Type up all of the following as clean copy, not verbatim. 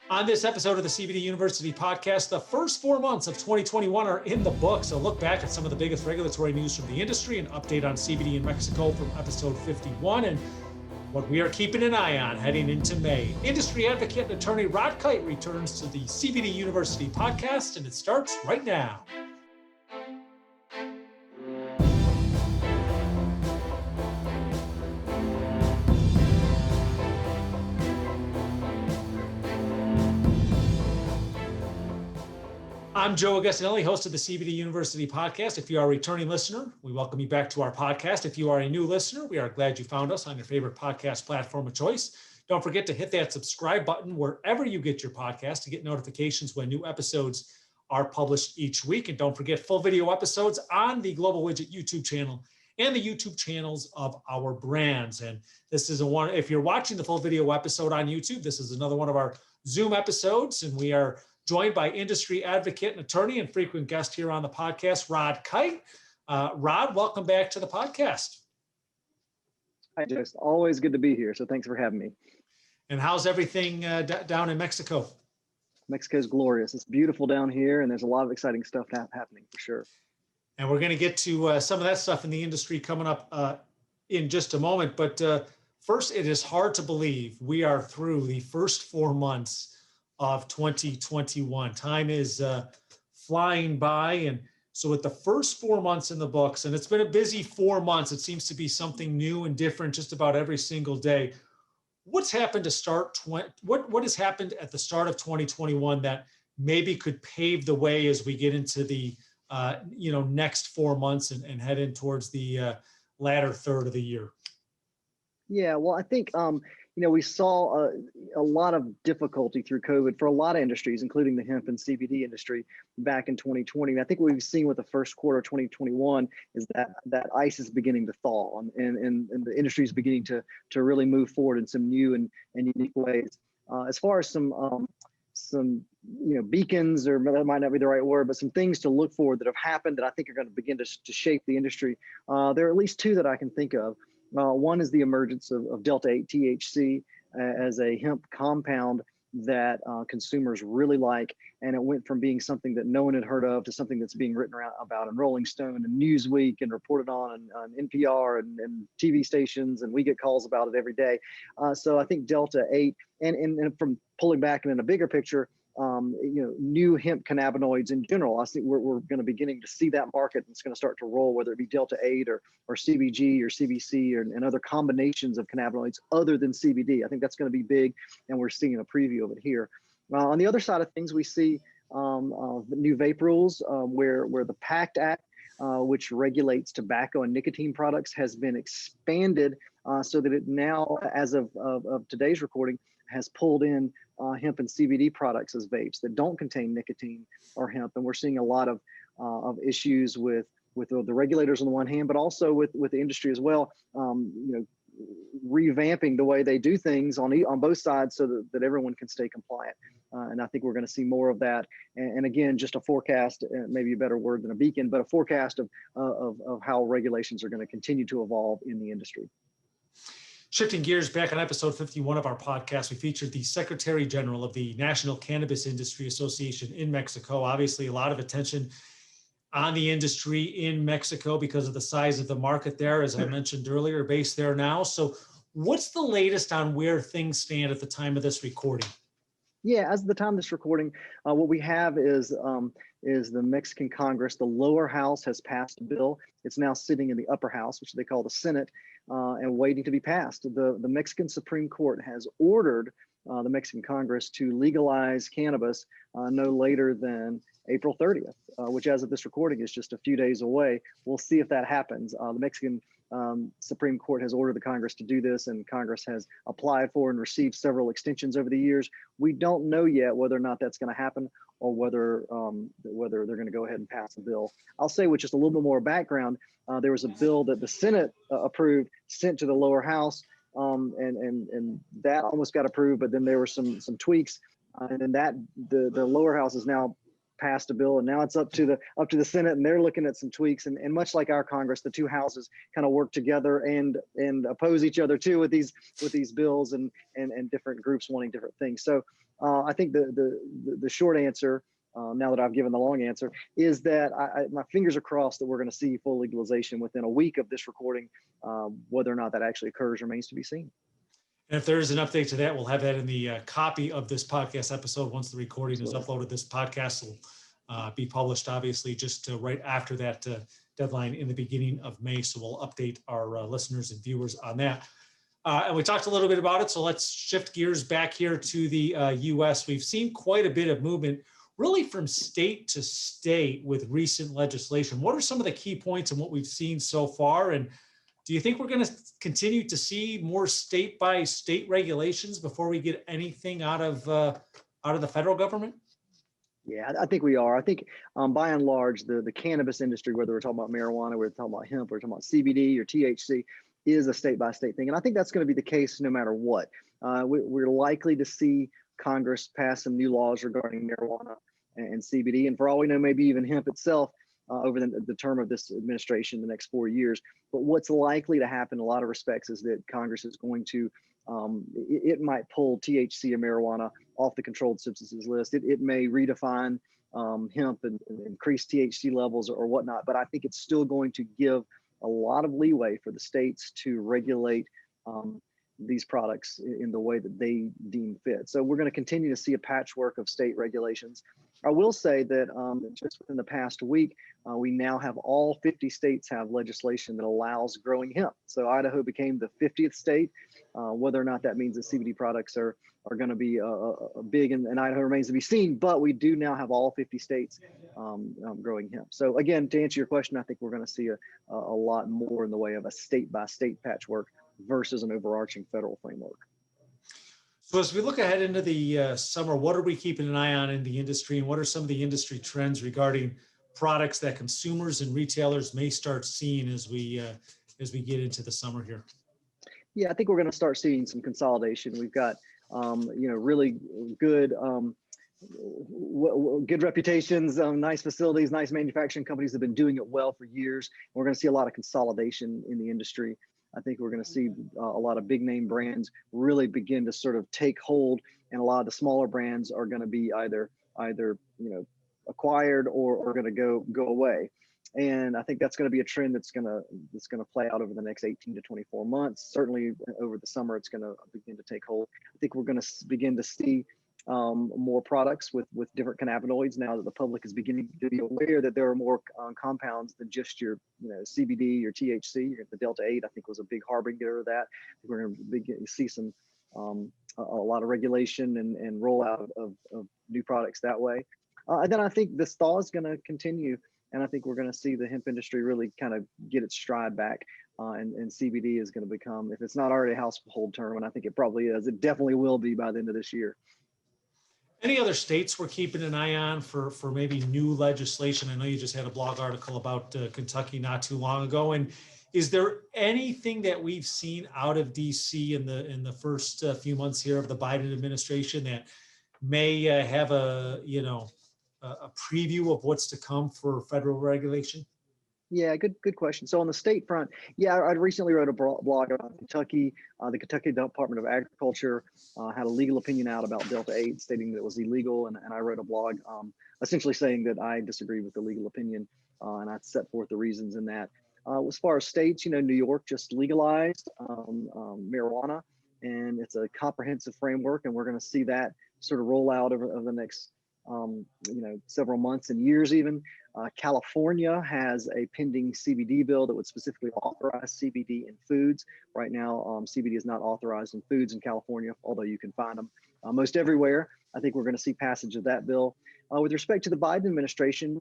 On this episode of the CBD University Podcast, the first 4 months of 2021 are in the books. A look back at some of the biggest regulatory news from the industry, an update on CBD in Mexico from episode 51, and what we are keeping an eye on heading into May. Industry advocate and attorney Rod Kight returns to the CBD University Podcast, and it starts right now. I'm Joe Agostinelli, host of the CBD University Podcast. If you are a returning listener, we welcome you back to our podcast. If you are a new listener, we are glad you found us on your favorite podcast platform of choice. Don't forget to hit that subscribe button wherever you get your podcast to get notifications when new episodes are published each week. And don't forget full video episodes on the Global Widget YouTube channel and the YouTube channels of our brands. And this is one, if you're watching the full video episode on YouTube, this is another one of our Zoom episodes, and we are joined by industry advocate and attorney and frequent guest here on the podcast, Rod Kight. Rod, welcome back to the podcast. Hi, Joe. It's always good to be here. So thanks for having me. And how's everything down in Mexico? Mexico's glorious. It's beautiful down here, and there's a lot of exciting stuff happening for sure. And we're going to get to some of that stuff in the industry coming up in just a moment. But first, it is hard to believe we are through the first 4 months of 2021. Time is flying by. And so with the first 4 months in the books, and it's been a busy 4 months, it seems to be something new and different just about every single day. What's happened to start, what has happened at the start of 2021 that maybe could pave the way as we get into the next 4 months and head in towards the latter third of the year? Yeah, well, I think, we saw a lot of difficulty through COVID for a lot of industries, including the hemp and CBD industry back in 2020. And I think what we've seen with the first quarter of 2021 is that ice is beginning to thaw and the industry is beginning to really move forward in some new and unique ways. As far as some beacons, or that might not be the right word, but some things to look for that have happened that I think are going to begin to shape the industry. There are at least two that I can think of. One is the emergence of Delta-8 THC as a hemp compound that consumers really like. And it went from being something that no one had heard of to something that's being written about in Rolling Stone and Newsweek and reported on NPR and TV stations. And we get calls about it every day. So I think Delta-8 and from pulling back and in a bigger picture, new hemp cannabinoids in general. I think we're going to beginning to see that market, and it's going to start to roll, whether it be Delta-8 or CBG or CBC and other combinations of cannabinoids other than CBD. I think that's going to be big, and we're seeing a preview of it here. On the other side of things, we see new vape rules where the PACT Act, which regulates tobacco and nicotine products, has been expanded so that it now, as of today's recording, has pulled in hemp and CBD products as vapes that don't contain nicotine or hemp. And we're seeing a lot of issues with the regulators on the one hand, but also with the industry as well, revamping the way they do things on both sides so that everyone can stay compliant. And I think we're going to see more of that. And again, just a forecast, maybe a better word than a beacon, but a forecast of how regulations are going to continue to evolve in the industry. Shifting gears, back on episode 51 of our podcast, we featured the Secretary General of the National Cannabis Industry Association in Mexico. Obviously, a lot of attention on the industry in Mexico because of the size of the market there, as I mentioned earlier, based there now. So what's the latest on where things stand at the time of this recording? Yeah, as of the time of this recording, what we have is the Mexican Congress. The lower house has passed a bill. It's now sitting in the upper house, which they call the Senate, and waiting to be passed. The Mexican Supreme Court has ordered the Mexican Congress to legalize cannabis no later than April 30th, which as of this recording is just a few days away. We'll see if that happens. The Mexican Supreme Court has ordered the Congress to do this, and Congress has applied for and received several extensions over the years. We don't know yet whether or not that's going to happen or whether they're going to go ahead and pass the bill. I'll say with just a little bit more background, there was a bill that the Senate approved, sent to the lower house, and that almost got approved, but then there were some tweaks, and then the lower house is now passed a bill, and now it's up to the Senate, and they're looking at some tweaks. And much like our Congress, the two houses kind of work together and oppose each other too with these bills and different groups wanting different things. So I think the short answer, now that I've given the long answer, is that my fingers are crossed that we're going to see full legalization within a week of this recording. Whether or not that actually occurs remains to be seen. And if there is an update to that, we'll have that in the copy of this podcast episode. Once the recording is uploaded, this podcast will be published, obviously, just right after that deadline in the beginning of May. So we'll update our listeners and viewers on that. And we talked a little bit about it. So let's shift gears back here to the U.S. We've seen quite a bit of movement, really from state to state with recent legislation. What are some of the key points in what we've seen so far? And do you think we're going to continue to see more state by state regulations before we get anything out of the federal government? Yeah, I think we are. I think by and large, the cannabis industry, whether we're talking about marijuana, we're talking about hemp, we're talking about CBD or THC, is a state by state thing. And I think that's going to be the case no matter what. We're likely to see Congress pass some new laws regarding marijuana and CBD. And for all we know, maybe even hemp itself over the term of this administration, the next 4 years. But what's likely to happen in a lot of respects is that Congress is going to, it might pull THC and marijuana off the controlled substances list. It may redefine hemp and increase THC levels or whatnot, but I think it's still going to give a lot of leeway for the states to regulate these products in the way that they deem fit. So we're going to continue to see a patchwork of state regulations. I will say that just within the past week, we now have all 50 states have legislation that allows growing hemp. So Idaho became the 50th state. Whether or not that means that CBD products are going to be big in Idaho remains to be seen, but we do now have all 50 states growing hemp. So again, to answer your question, I think we're going to see a lot more in the way of a state by state patchwork versus an overarching federal framework. So as we look ahead into the summer, what are we keeping an eye on in the industry, and what are some of the industry trends regarding products that consumers and retailers may start seeing as we get into the summer here? Yeah, I think we're going to start seeing some consolidation. We've got really good good reputations, nice facilities, nice manufacturing companies have been doing it well for years. We're going to see a lot of consolidation in the industry. I think we're going to see a lot of big name brands really begin to sort of take hold, and a lot of the smaller brands are going to be either acquired or going to go away. And I think that's going to be a trend that's going to play out over the next 18 to 24 months. Certainly over the summer, it's going to begin to take hold. I think we're going to begin to see more products with different cannabinoids now that the public is beginning to be aware that there are more compounds than just your CBD or THC. The Delta 8, I think, was a big harbinger of that. I think we're going to begin to see some a lot of regulation and rollout of new products that way. And then I think this thaw is going to continue, and I think we're going to see the hemp industry really kind of get its stride back. And CBD is going to become, if it's not already a household term, and I think it probably is, it definitely will be by the end of this year. Any other states we're keeping an eye on for maybe new legislation? I know you just had a blog article about Kentucky not too long ago. And is there anything that we've seen out of DC in the first few months here of the Biden administration that may have a preview of what's to come for federal regulation? Yeah, good question. So on the state front, I recently wrote a blog about Kentucky. The Kentucky Department of Agriculture had a legal opinion out about Delta 8, stating that it was illegal, and I wrote a blog essentially saying that I disagree with the legal opinion, and I set forth the reasons in that. As far as states, New York just legalized marijuana, and it's a comprehensive framework, and we're going to see that sort of roll out over the next several months and years even. California has a pending CBD bill that would specifically authorize CBD in foods. Right now, CBD is not authorized in foods in California, although you can find them most everywhere. I think we're going to see passage of that bill. With respect to the Biden administration,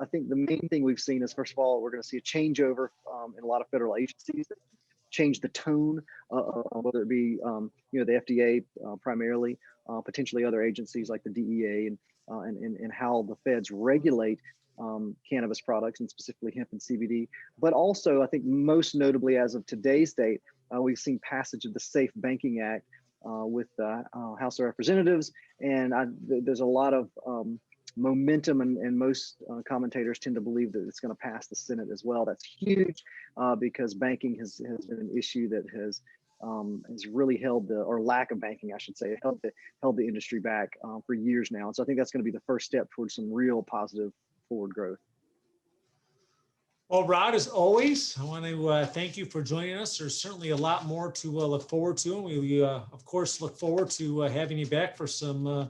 I think the main thing we've seen is, first of all, we're going to see a changeover in a lot of federal agencies, change the tone, whether it be the FDA primarily, potentially other agencies like the DEA, and how the feds regulate cannabis products, and specifically hemp and CBD. But also, I think most notably as of today's date, we've seen passage of the Safe Banking Act with the House of Representatives, and there's a lot of momentum, and most commentators tend to believe that it's going to pass the Senate as well. That's huge because banking has been an issue that has really held or lack of banking, I should say, held the industry back for years now. And so I think that's going to be the first step towards some real positive forward growth. Well, Rod, as always, I want to thank you for joining us. There's certainly a lot more to look forward to. And we, of course, look forward to having you back for some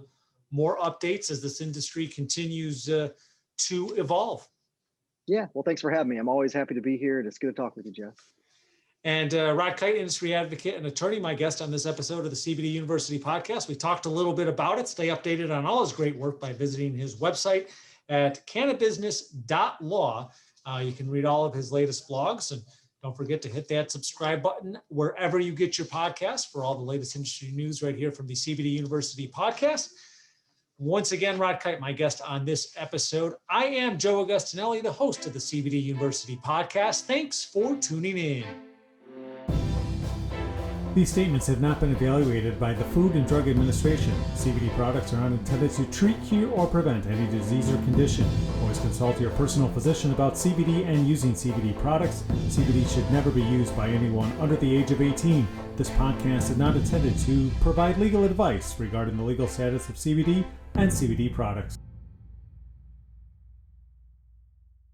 more updates as this industry continues to evolve. Yeah, well, thanks for having me. I'm always happy to be here, and it's good to talk with you, Jeff. And Rod Kight, industry advocate and attorney, my guest on this episode of the CBD University Podcast. We talked a little bit about it. Stay updated on all his great work by visiting his website at cannabusiness.law. You can read all of his latest blogs, and don't forget to hit that subscribe button wherever you get your podcast for all the latest industry news right here from the CBD University Podcast. Once again, Rod Kight, my guest on this episode. I am Joe Augustinelli, the host of the CBD University Podcast. Thanks for tuning in. These statements have not been evaluated by the Food and Drug Administration. CBD products are not intended to treat, cure, or prevent any disease or condition. Always consult your personal physician about CBD and using CBD products. CBD should never be used by anyone under the age of 18. This podcast is not intended to provide legal advice regarding the legal status of CBD and CBD products.